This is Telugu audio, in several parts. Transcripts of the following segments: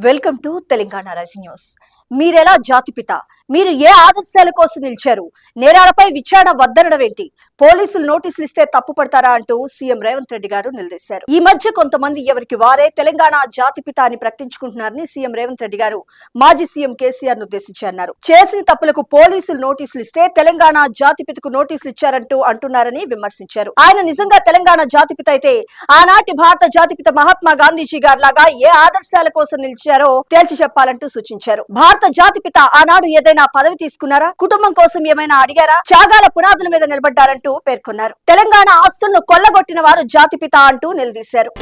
Welcome to Telangana Raj news. మీరెలా జాతిపిత, మీరు ఏ ఆదర్శాల కోసం నిలిచారు, నేరాలపై విచారణ వద్దనడం ఏంటి, పోలీసులు నోటీసులు ఇస్తే తప్పు పడతారా అంటూ సీఎం రేవంత్ రెడ్డి గారు నిలదీశారు. ఈ మధ్య కొంతమంది ఎవరికి వారే తెలంగాణ జాతిపిత అని ప్రకటించుకుంటున్నారని సీఎం రేవంత్ రెడ్డి గారు మాజీ సీఎం కేసీఆర్ ను ఉద్దేశించి అన్నారు. చేసిన తప్పులకు పోలీసులు నోటీసులు ఇస్తే తెలంగాణ జాతిపితకు నోటీసులు ఇచ్చారంటూ అంటున్నారని విమర్శించారు. ఆయన నిజంగా తెలంగాణ జాతిపిత అయితే ఆనాటి భారత జాతిపిత మహాత్మా గాంధీజీ గారి లాగా ఏ ఆదర్శాల కోసం నిలిచారో తేల్చి చెప్పాలంటూ సూచించారు. భారత జాతిపిత ఆనాడు ఏదైనా పదవి తీసుకున్నారా, కుటుంబం కోసం ఏమైనా అడిగారా, త్యాగాల పునాదుల మీద నిలబడ్డారంటూ పేర్కొన్నారు. తెలంగాణ ఆస్తులను కొల్లగొట్టిన వారు జాతిపిత అంటూ నిలదీశారు.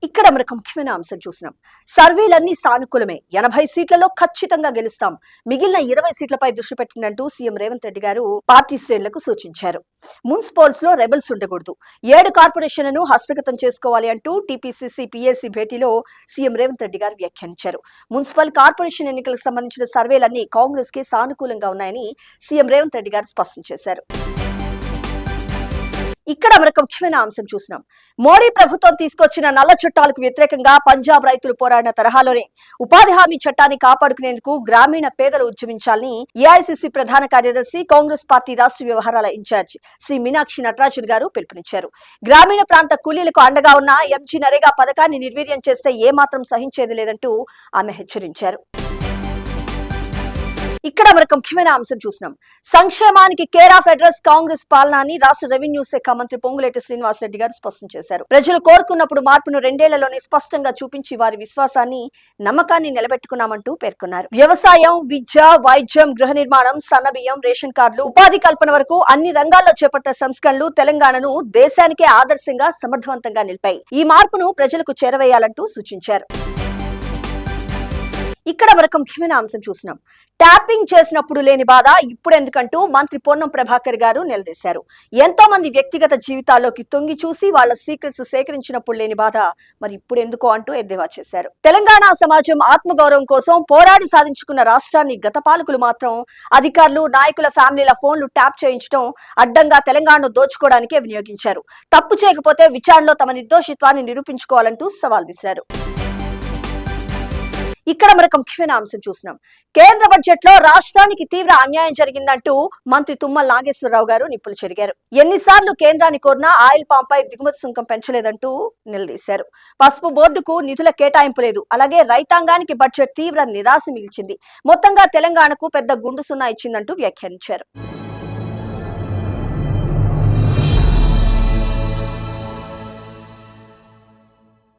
ఇక్కడ మనకు ముఖ్యమైన అంశం చూసినాం. సర్వేలన్నీ సానుకూలమే, 80 సీట్లలో ఖచ్చితంగా గెలుస్తాం, మిగిలిన 20 సీట్లపై దృష్టి పెట్టినట్టు సీఎం రేవంత్ రెడ్డి గారు పార్టీ శ్రేణులకు సూచించారు. మున్సిపల్స్ లో రెబల్స్ ఉండకూడదు, 7 కార్పొరేషన్లను హస్తగతం చేసుకోవాలి అంటూ టీపీసీసీ పీఏసీ భేటీలో సీఎం రేవంత్ రెడ్డి గారు వ్యాఖ్యానించారు. మున్సిపల్ కార్పొరేషన్ ఎన్నికలకు సంబంధించిన సర్వేలన్నీ కాంగ్రెస్ కి సానుకూలంగా ఉన్నాయని సీఎం రేవంత్ రెడ్డి గారు స్పష్టం చేశారు. ఇక్కడ మనకు ముఖ్యమైన అంశం చూసినాం. మోడీ ప్రభుత్వం తీసుకొచ్చిన నల్ల చట్టాలకు వ్యతిరేకంగా పంజాబ్ రైతులు పోరాడిన తరహాలోనే ఉపాధి హామీ చట్టాన్ని కాపాడుకునేందుకు గ్రామీణ పేదలు ఉద్యమించాలని ఏఐసీసీ ప్రధాన కార్యదర్శి, కాంగ్రెస్ పార్టీ రాష్ట్ర వ్యవహారాల ఇన్ఛార్జ్ శ్రీ మీనాక్షి నటరాజన్ గారు పిలుపునిచ్చారు. గ్రామీణ ప్రాంత కూలీలకు అండగా ఉన్న ఎంజీ నరేగా పథకాన్ని నిర్వీర్యం చేస్తే ఏమాత్రం సహించేది లేదంటూ ఆమె హెచ్చరించారు. ఇక్కడ మనకు ముఖ్యమైన అంశం చూసినాం. సంక్షేమానికి కేర్ ఆఫ్ అడ్రస్ కాంగ్రెస్ పాలన అని రాష్ట్ర రెవెన్యూ శాఖ మంత్రి పొంగులేటి శ్రీనివాసరెడ్డి గారు స్పష్టం చేశారు. ప్రజలు కోరుకున్నప్పుడు మార్పును 2 ఏళ్లలోనే స్పష్టంగా చూపించి వారి విశ్వాసాన్ని, నమ్మకాన్ని నిలబెట్టుకున్నామంటూ పేర్కొన్నారు. వ్యవసాయం, విద్య, వైద్యం, గృహ నిర్మాణం, సన్నబియ్యం, రేషన్ కార్డులు, ఉపాధి కల్పన వరకు అన్ని రంగాల్లో చేపట్టిన సంస్కరణలు తెలంగాణను దేశానికే ఆదర్శంగా సమర్థవంతంగా నిలిపాయి. ఈ మార్పును ప్రజలకు చేరవేయాలంటూ సూచించారు. ఇక్కడ మరొక ముఖ్యమైన అంశం చూసినాం. ట్యాపింగ్ చేసినప్పుడు లేని బాధ ఇప్పుడు ఎందుకంటూ మంత్రి పొన్నం ప్రభాకర్ గారు నిలదీశారు. ఎంతో మంది వ్యక్తిగత జీవితాల్లోకి తొంగి చూసి వాళ్ళ సీక్రెట్స్ సేకరించినప్పుడు లేని బాధ మరి ఇప్పుడు ఎందుకో అంటూ ఎద్దేవా చేశారు. తెలంగాణ సమాజం ఆత్మగౌరవం కోసం పోరాడి సాధించుకున్న రాష్ట్రాన్ని గత పాలకులు మాత్రం అధికారులు, నాయకుల ఫ్యామిలీల ఫోన్లు ట్యాప్ చేయించడం, అడ్డంగా తెలంగాణను దోచుకోవడానికే వినియోగించారు. తప్పు చేయకపోతే విచారణలో తమ నిర్దోషిత్వాన్ని నిరూపించుకోవాలంటూ సవాల్ విసిరారు. ఇక్కడ మరొక ముఖ్యమైన అంశం చూసినాం. కేంద్ర బడ్జెట్ లో రాష్ట్రానికి తీవ్ర అన్యాయం జరిగిందంటూ మంత్రి తుమ్మల నాగేశ్వరరావు గారు నిప్పులు చెరిగారు. ఎన్నిసార్లు కేంద్రాన్ని కోరినా ఆయిల్ పామ్ పై దిగుమతి సుంకం పెంచలేదంటూ నిలదీశారు. పసుపు బోర్డుకు నిధుల కేటాయింపు లేదు, అలాగే రైతాంగానికి బడ్జెట్ తీవ్ర నిరాశ మిగిల్చింది, మొత్తంగా తెలంగాణకు పెద్ద గుండు సున్నా ఇచ్చిందంటూ వ్యాఖ్యానించారు.